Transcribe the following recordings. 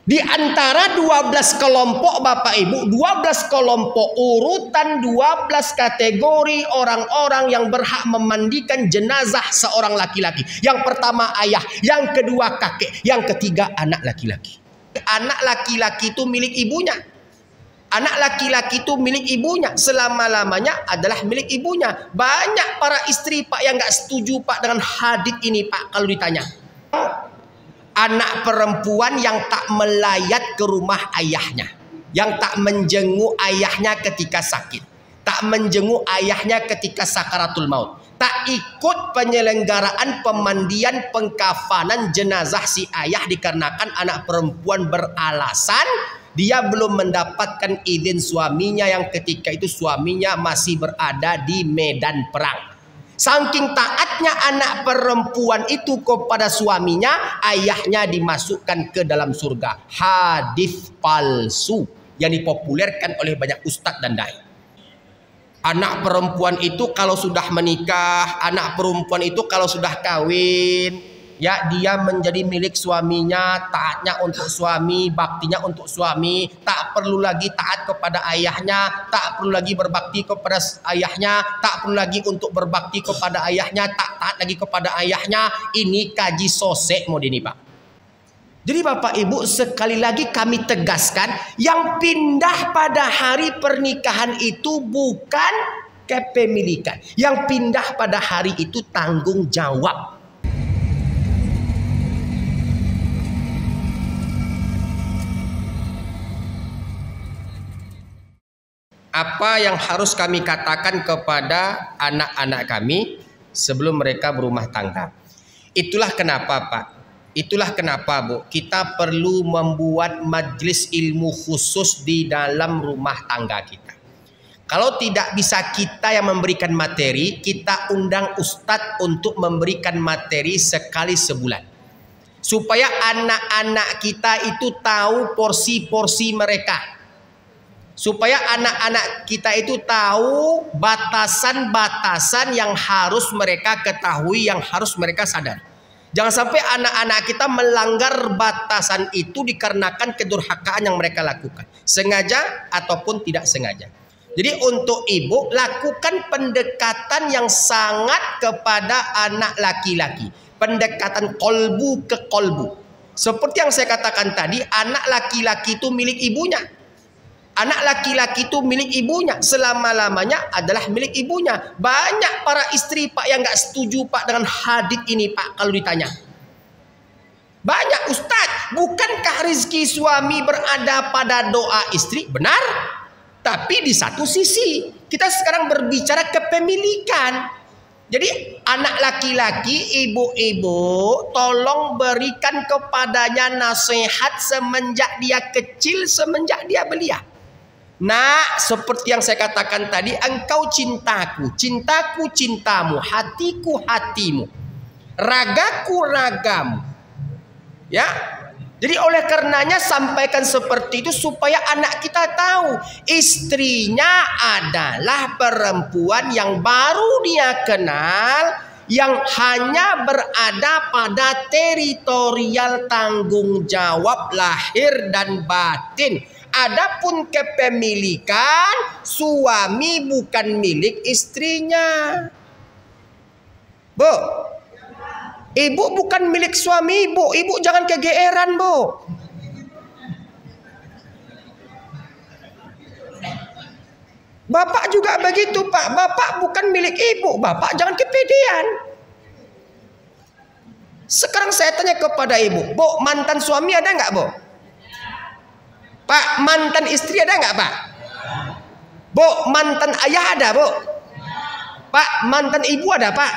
Di antara 12 kelompok Bapak Ibu, 12 kelompok urutan 12 kategori orang-orang yang berhak memandikan jenazah seorang laki-laki. Yang pertama ayah, yang kedua kakek, yang ketiga anak laki-laki. Anak laki-laki itu milik ibunya. Anak laki-laki itu milik ibunya. Selama-lamanya adalah milik ibunya. Banyak para istri Pak yang nggak setuju Pak dengan hadits ini Pak kalau ditanya. Anak perempuan yang tak melayat ke rumah ayahnya, yang tak menjenguk ayahnya ketika sakit, tak menjenguk ayahnya ketika sakaratul maut, tak ikut penyelenggaraan pemandian pengkafanan jenazah si ayah dikarenakan anak perempuan beralasan dia belum mendapatkan izin suaminya yang ketika itu suaminya masih berada di medan perang. Saking taatnya anak perempuan itu kepada suaminya, ayahnya dimasukkan ke dalam surga. Hadis palsu yang dipopulerkan oleh banyak ustadz dan dai. Anak perempuan itu kalau sudah menikah, anak perempuan itu kalau sudah kawin, ya dia menjadi milik suaminya, taatnya untuk suami, baktinya untuk suami, tak perlu lagi taat kepada ayahnya, tak perlu lagi berbakti kepada ayahnya, tak perlu lagi untuk berbakti kepada ayahnya, tak taat lagi kepada ayahnya. Ini kaji sosek mod ini Pak. Jadi Bapak Ibu sekali lagi kami tegaskan, yang pindah pada hari pernikahan itu bukan kepemilikan. Yang pindah pada hari itu tanggung jawab. Apa yang harus kami katakan kepada anak-anak kami sebelum mereka berumah tangga? Itulah kenapa Pak, itulah kenapa Bu, kita perlu membuat majelis ilmu khusus di dalam rumah tangga kita. Kalau tidak bisa kita yang memberikan materi, kita undang ustadz untuk memberikan materi sekali sebulan. Supaya anak-anak kita itu tahu porsi-porsi mereka. Supaya anak-anak kita itu tahu batasan-batasan yang harus mereka ketahui, yang harus mereka sadari. Jangan sampai anak-anak kita melanggar batasan itu dikarenakan kedurhakaan yang mereka lakukan, sengaja ataupun tidak sengaja. Jadi untuk ibu, lakukan pendekatan yang sangat kepada anak laki-laki, pendekatan kolbu ke kolbu. Seperti yang saya katakan tadi, anak laki-laki itu milik ibunya. Anak laki-laki itu milik ibunya, selama-lamanya adalah milik ibunya. Banyak para istri Pak yang nggak setuju Pak dengan hadits ini Pak kalau ditanya. Banyak ustadz, bukankah rezeki suami berada pada doa istri? Benar, tapi di satu sisi kita sekarang berbicara kepemilikan. Jadi anak laki-laki, ibu-ibu, tolong berikan kepadanya nasihat semenjak dia kecil, semenjak dia belia. Nah, seperti yang saya katakan tadi, engkau cintaku, cintaku cintamu, hatiku hatimu, ragaku ragamu. Ya, jadi oleh karenanya sampaikan seperti itu supaya anak kita tahu istrinya adalah perempuan yang baru dia kenal, yang hanya berada pada teritorial tanggung jawab lahir dan batin. Adapun kepemilikan, suami bukan milik istrinya. Bu, ibu bukan milik suami ibu. Ibu jangan kegeeran Bu. Bapak juga begitu Pak. Bapak bukan milik ibu. Bapak jangan kepedean. Sekarang saya tanya kepada ibu, Bu, mantan suami ada nggak Bu? Pak, mantan istri ada nggak Pak? Bu, mantan ayah ada Bu? Pak, mantan ibu ada Pak?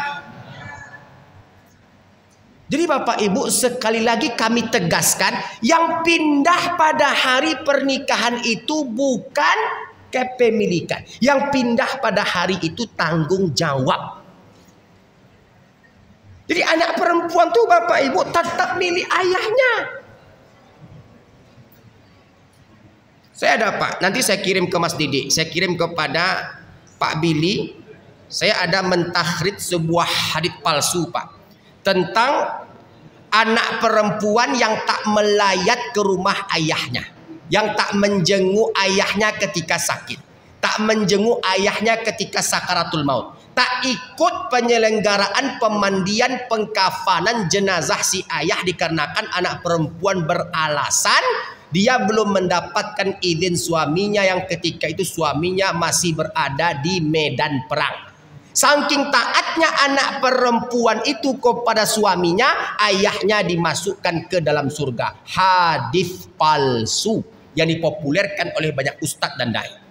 Jadi Bapak Ibu sekali lagi kami tegaskan, yang pindah pada hari pernikahan itu bukan kepemilikan. Yang pindah pada hari itu tanggung jawab. Jadi anak perempuan tuh Bapak Ibu tetap milik ayahnya. Saya ada Pak, nanti saya kirim ke Mas Didi, saya kirim kepada Pak Billy. Saya ada mentahrid sebuah hadits palsu Pak, tentang anak perempuan yang tak melayat ke rumah ayahnya, yang tak menjenguk ayahnya ketika sakit, tak menjenguk ayahnya ketika sakaratul maut, tak ikut penyelenggaraan pemandian pengkafanan jenazah si ayah dikarenakan anak perempuan beralasan dia belum mendapatkan izin suaminya yang ketika itu suaminya masih berada di medan perang. Saking taatnya anak perempuan itu kepada suaminya, ayahnya dimasukkan ke dalam surga. Hadis palsu yang dipopulerkan oleh banyak ustadz dan dai.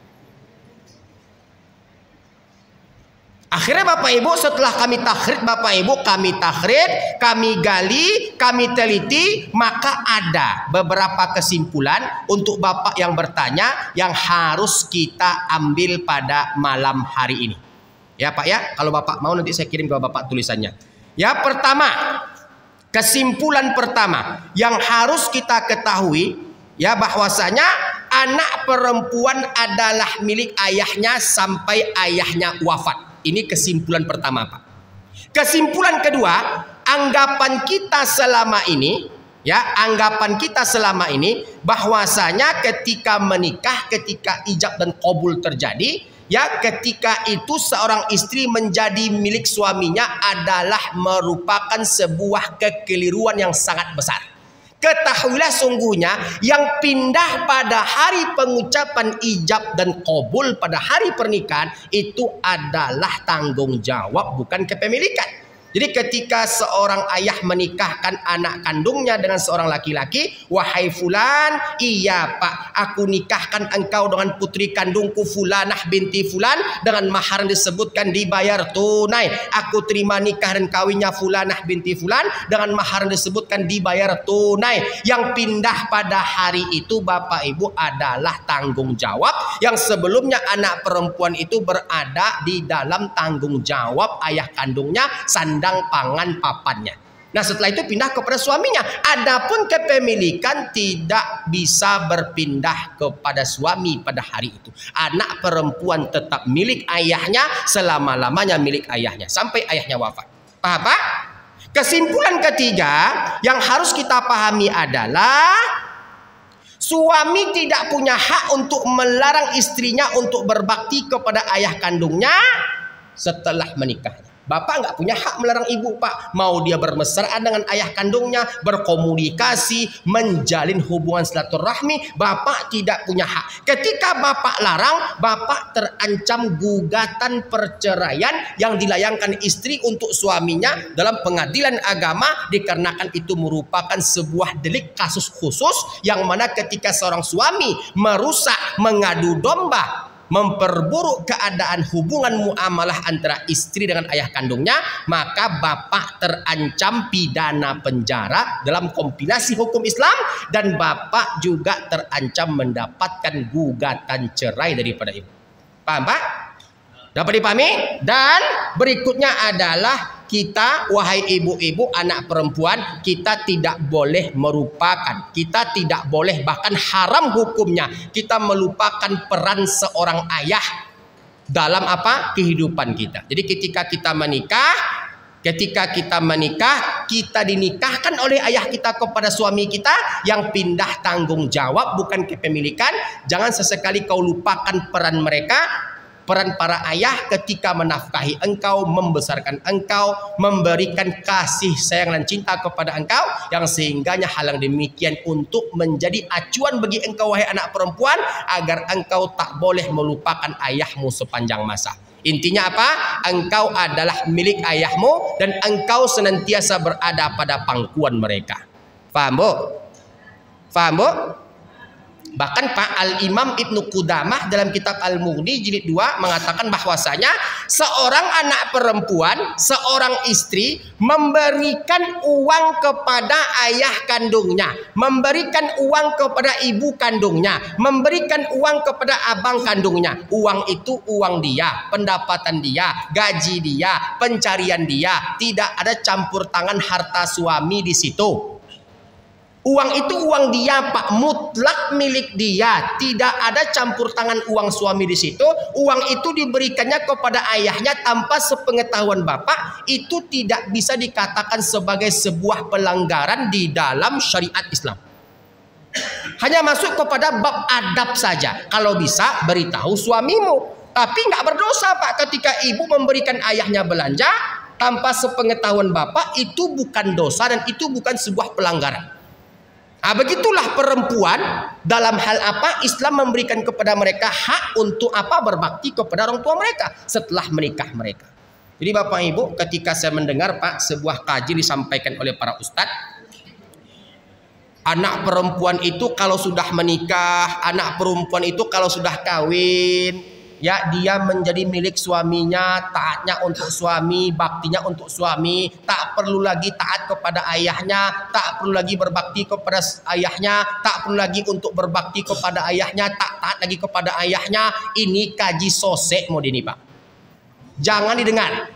Akhirnya Bapak Ibu, setelah kami takhrid, Bapak Ibu kami takhrid, kami gali, kami teliti, maka ada beberapa kesimpulan untuk Bapak yang bertanya yang harus kita ambil pada malam hari ini. Ya Pak ya, kalau Bapak mau nanti saya kirim ke Bapak tulisannya. Ya, pertama, kesimpulan pertama yang harus kita ketahui ya, bahwasanya anak perempuan adalah milik ayahnya sampai ayahnya wafat. Ini kesimpulan pertama Pak. Kesimpulan kedua, anggapan kita selama ini ya, anggapan kita selama ini bahwasanya ketika menikah, ketika ijab dan qabul terjadi, ya ketika itu seorang istri menjadi milik suaminya adalah merupakan sebuah kekeliruan yang sangat besar. Ketahuilah sungguhnya yang pindah pada hari pengucapan ijab dan qabul pada hari pernikahan itu adalah tanggung jawab, bukan kepemilikan. Jadi ketika seorang ayah menikahkan anak kandungnya dengan seorang laki-laki, wahai fulan, iya Pak, aku nikahkan engkau dengan putri kandungku Fulanah binti Fulan dengan mahar yang disebutkan dibayar tunai. Aku terima nikah dan kawinnya Fulanah binti Fulan dengan mahar yang disebutkan dibayar tunai. Yang pindah pada hari itu Bapak Ibu adalah tanggung jawab yang sebelumnya anak perempuan itu berada di dalam tanggung jawab ayah kandungnya, sandang pangan papannya. Nah setelah itu pindah kepada suaminya. Adapun kepemilikan tidak bisa berpindah kepada suami pada hari itu. Anak perempuan tetap milik ayahnya, selama-lamanya milik ayahnya sampai ayahnya wafat. Paham Pak? Kesimpulan ketiga yang harus kita pahami adalah suami tidak punya hak untuk melarang istrinya untuk berbakti kepada ayah kandungnya setelah menikahnya. Bapak nggak punya hak melarang ibu Pak. Mau dia bermesraan dengan ayah kandungnya, berkomunikasi, menjalin hubungan silaturahmi, Bapak tidak punya hak. Ketika Bapak larang, Bapak terancam gugatan perceraian yang dilayangkan istri untuk suaminya dalam pengadilan agama, dikarenakan itu merupakan sebuah delik kasus khusus yang mana ketika seorang suami merusak, mengadu domba, memperburuk keadaan hubungan muamalah antara istri dengan ayah kandungnya, maka Bapak terancam pidana penjara dalam kompilasi hukum Islam, dan Bapak juga terancam mendapatkan gugatan cerai daripada ibu. Paham Pak? Dapat dipahami? Dan berikutnya adalah kita, wahai ibu-ibu, anak perempuan, kita tidak boleh merupakan, kita tidak boleh, bahkan haram hukumnya, kita melupakan peran seorang ayah dalam apa? Kehidupan kita. Jadi ketika kita menikah, kita dinikahkan oleh ayah kita kepada suami kita yang pindah tanggung jawab, bukan kepemilikan. Jangan sesekali kau lupakan peran mereka, peran para ayah ketika menafkahi engkau, membesarkan engkau, memberikan kasih sayang dan cinta kepada engkau, yang sehingganya hal yang demikian untuk menjadi acuan bagi engkau wahai anak perempuan, agar engkau tak boleh melupakan ayahmu sepanjang masa. Intinya apa? Engkau adalah milik ayahmu dan engkau senantiasa berada pada pangkuan mereka. Faham Bu? Faham Bu? Bahkan Pak Al-Imam Ibnu Qudamah dalam kitab Al-Mughni jilid 2 mengatakan bahwasanya seorang anak perempuan, seorang istri memberikan uang kepada ayah kandungnya, memberikan uang kepada ibu kandungnya, memberikan uang kepada abang kandungnya. Uang itu uang dia, pendapatan dia, gaji dia, pencarian dia. Tidak ada campur tangan harta suami di situ. Uang itu uang dia, Pak, mutlak milik dia. Tidak ada campur tangan uang suami di situ. Uang itu diberikannya kepada ayahnya tanpa sepengetahuan bapak. Itu tidak bisa dikatakan sebagai sebuah pelanggaran di dalam syariat Islam. Hanya masuk kepada bab adab saja. Kalau bisa beritahu suamimu. Tapi nggak berdosa, Pak, ketika ibu memberikan ayahnya belanja tanpa sepengetahuan bapak. Itu bukan dosa dan itu bukan sebuah pelanggaran. Nah, begitulah perempuan dalam hal apa Islam memberikan kepada mereka hak untuk apa, berbakti kepada orang tua mereka setelah menikah mereka. Jadi Bapak Ibu, ketika saya mendengar, Pak, sebuah kaji disampaikan oleh para ustadz, anak perempuan itu kalau sudah menikah, anak perempuan itu kalau sudah kawin, ya dia menjadi milik suaminya, taatnya untuk suami, baktinya untuk suami, tak perlu lagi taat kepada ayahnya, tak perlu lagi berbakti kepada ayahnya, tak perlu lagi untuk berbakti kepada ayahnya, tak taat lagi kepada ayahnya. Ini kaji sosek mod ini, Pak. Jangan didengar.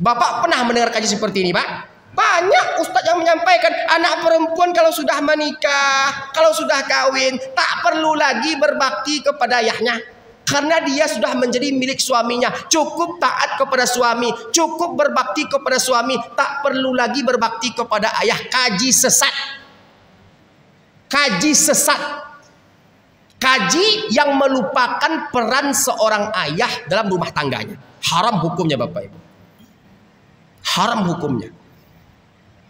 Bapak pernah mendengar kaji seperti ini, Pak? Banyak ustadz yang menyampaikan anak perempuan kalau sudah menikah, kalau sudah kawin, tak perlu lagi berbakti kepada ayahnya. Karena dia sudah menjadi milik suaminya. Cukup taat kepada suami, cukup berbakti kepada suami, tak perlu lagi berbakti kepada ayah. Kaji sesat. Kaji sesat. Kaji yang melupakan peran seorang ayah dalam rumah tangganya. Haram hukumnya, Bapak Ibu. Haram hukumnya.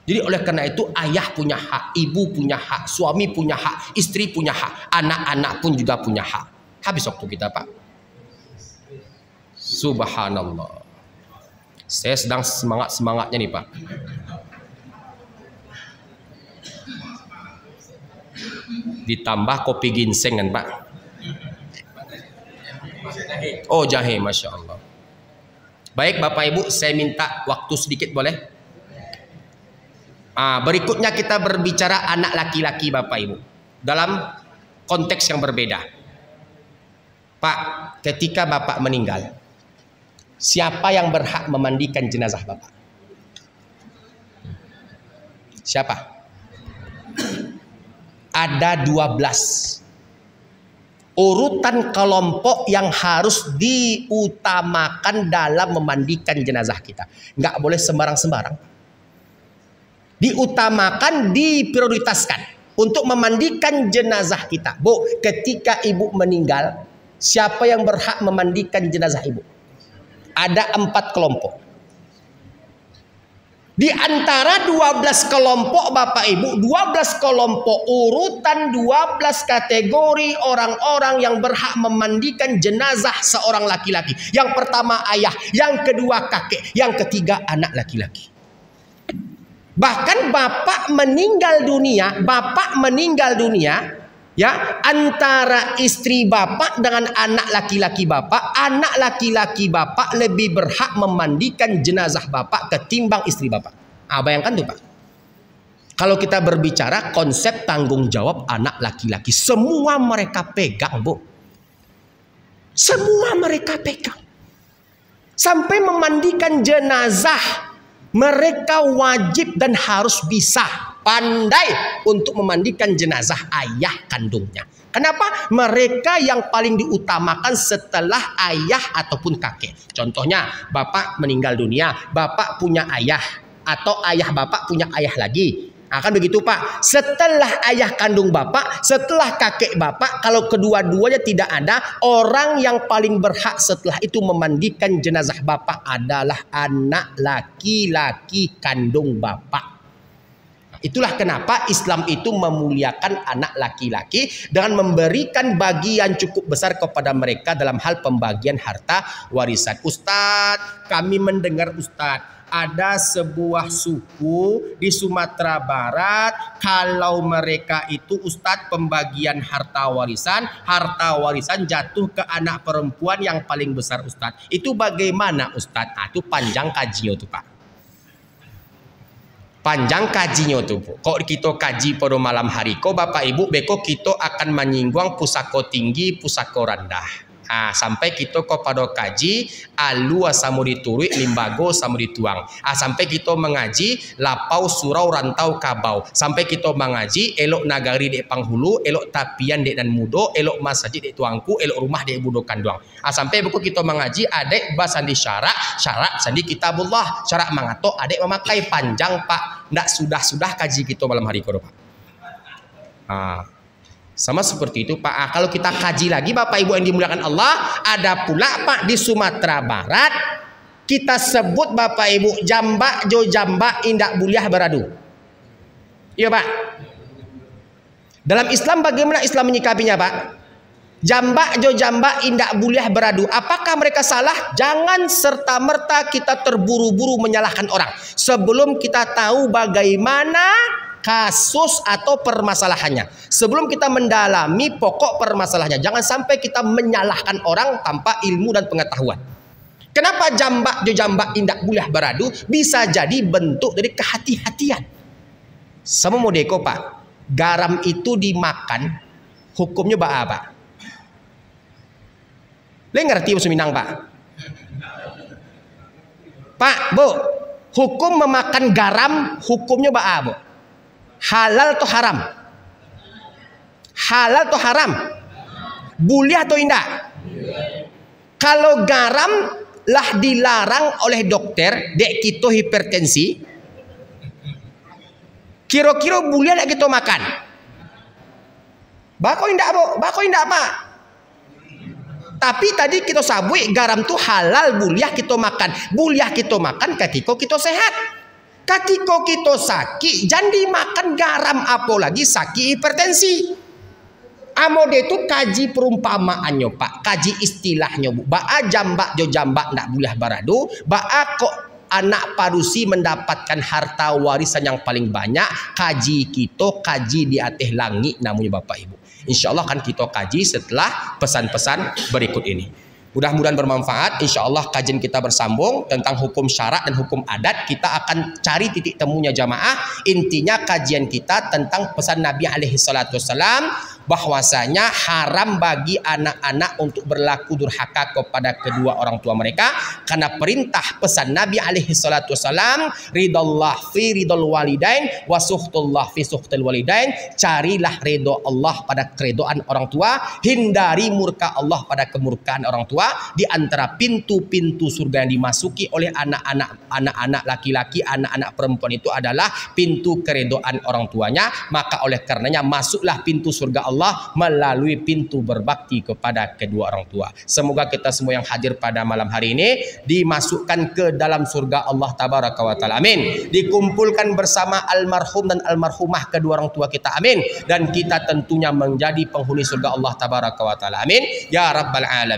Jadi oleh karena itu ayah punya hak, ibu punya hak, suami punya hak, istri punya hak, anak-anak pun juga punya hak. Habis waktu kita, Pak. Subhanallah. Saya sedang semangat-semangatnya nih, Pak. Ditambah kopi ginseng kan, Pak. Oh, jahe, Masya Allah. Baik Bapak Ibu, saya minta waktu sedikit boleh? Berikutnya kita berbicara anak laki-laki Bapak Ibu dalam konteks yang berbeda. Pak, ketika Bapak meninggal, siapa yang berhak memandikan jenazah Bapak? Siapa? Ada 12 urutan kelompok yang harus diutamakan dalam memandikan jenazah kita. Nggak boleh sembarang-sembarang. Diutamakan, diprioritaskan untuk memandikan jenazah kita. Bu, ketika ibu meninggal, siapa yang berhak memandikan jenazah ibu? Ada 4 kelompok. Di antara 12 kelompok Bapak Ibu, 12 kelompok urutan 12 kategori orang-orang yang berhak memandikan jenazah seorang laki-laki. Yang pertama ayah, yang kedua kakek, yang ketiga anak laki-laki. Bahkan bapak meninggal dunia, ya, antara istri bapak dengan anak laki-laki bapak lebih berhak memandikan jenazah bapak ketimbang istri bapak. Bayangkan tuh, Pak. Kalau kita berbicara konsep tanggung jawab anak laki-laki, semua mereka pegang, Bu. Semua mereka pegang. Sampai memandikan jenazah, mereka wajib dan harus bisa pandai untuk memandikan jenazah ayah kandungnya. Kenapa? Mereka yang paling diutamakan setelah ayah ataupun kakek. Contohnya, bapak meninggal dunia, bapak punya ayah, atau ayah bapak punya ayah lagi. Kan begitu, Pak. Setelah ayah kandung bapak, setelah kakek bapak, kalau kedua-duanya tidak ada, orang yang paling berhak setelah itu memandikan jenazah bapak adalah anak laki-laki kandung bapak. Itulah kenapa Islam itu memuliakan anak laki-laki dengan memberikan bagian cukup besar kepada mereka dalam hal pembagian harta warisan. Ustadz, kami mendengar Ustadz, ada sebuah suku di Sumatera Barat, kalau mereka itu Ustadz pembagian harta warisan jatuh ke anak perempuan yang paling besar Ustadz. Itu bagaimana Ustadz? Itu panjang kajinya tuh, Pak. Panjang kajinya tuh, Bu. Kok kita kaji pada malam hari, kok Bapak Ibu beko kita akan menyinggung pusako tinggi, pusako rendah. Sampai kita kepada kaji alua samu diturui limbago samu dituang. Sampai kita mengaji lapau surau rantau kabau. Sampai kita mengaji elok nagari dek panghulu, elok tapian dek dan mudo, elok masjid dek tuangku, elok rumah dek budo kanduang. Sampai buku kita mengaji adek basandi syarak sandi kitabullah. Syarak mangato adek memakai panjang Pak. Ndak sudah kaji kita malam hari kodo Pak. Sama seperti itu Pak. Kalau kita kaji lagi Bapak Ibu yang dimuliakan Allah, ada pula Pak di Sumatera Barat kita sebut Bapak Ibu jambak jo jambak indak buliah beradu. Iya Pak. Dalam Islam bagaimana Islam menyikapinya Pak? Jambak jo jambak indak buliah beradu. Apakah mereka salah? Jangan serta-merta kita terburu-buru menyalahkan orang sebelum kita tahu bagaimana kasus atau permasalahannya. Sebelum kita mendalami pokok permasalahannya, jangan sampai kita menyalahkan orang tanpa ilmu dan pengetahuan. Kenapa jambak jo jambak indak buliah beradu? Bisa jadi bentuk dari kehati-hatian. Sama modeko Pak, garam itu dimakan hukumnya apa? Le ngerti bahasa Minang Pak? Pak, Bu, hukum memakan garam hukumnya Bu? Halal atau haram? Halal atau haram? Buliah atau indah? Kalau garam lah dilarang oleh dokter, dek kita hipertensi, kira-kira buliah nak kita makan? Bako indah Bu? Bako indah Pak? Tapi tadi kita sabui garam tu halal buliah kita makan. Buliah kita makan ketika kita sehat. Ketika kita sakit, jangan dimakan garam apalagi sakit hipertensi. Amode itu kaji perumpamaannya Pak, kaji istilahnya Bu. Ba'a jambak jo jambak ndak buliah baradu, ba'a kok anak parusi mendapatkan harta warisan yang paling banyak. Kaji kita kaji di atas langit namanya Bapak Ibu. Insya Allah akan kita kaji setelah pesan-pesan berikut ini. Mudah-mudahan bermanfaat. Insya Allah kajian kita bersambung tentang hukum syarak dan hukum adat. Kita akan cari titik temunya jamaah. Intinya kajian kita tentang pesan Nabi SAW bahwasanya haram bagi anak-anak untuk berlaku durhaka kepada kedua orang tua mereka, karena perintah pesan Nabi SAW ridallah fi ridal walidain wa suhtullah fi suhtul walidain. Carilah ridho Allah pada keridhaan orang tua, hindari murka Allah pada kemurkaan orang tua. Di antara pintu-pintu surga yang dimasuki oleh anak-anak laki-laki, anak-anak perempuan itu adalah pintu keridhaan orang tuanya. Maka oleh karenanya masuklah pintu surga Allah melalui pintu berbakti kepada kedua orang tua. Semoga kita semua yang hadir pada malam hari ini dimasukkan ke dalam surga Allah Tabaraka wa Ta'ala. Amin. Dikumpulkan bersama almarhum dan almarhumah kedua orang tua kita. Amin. Dan kita tentunya menjadi penghuni surga Allah Tabaraka wa Ta'ala. Amin. Ya Rabbal Alamin.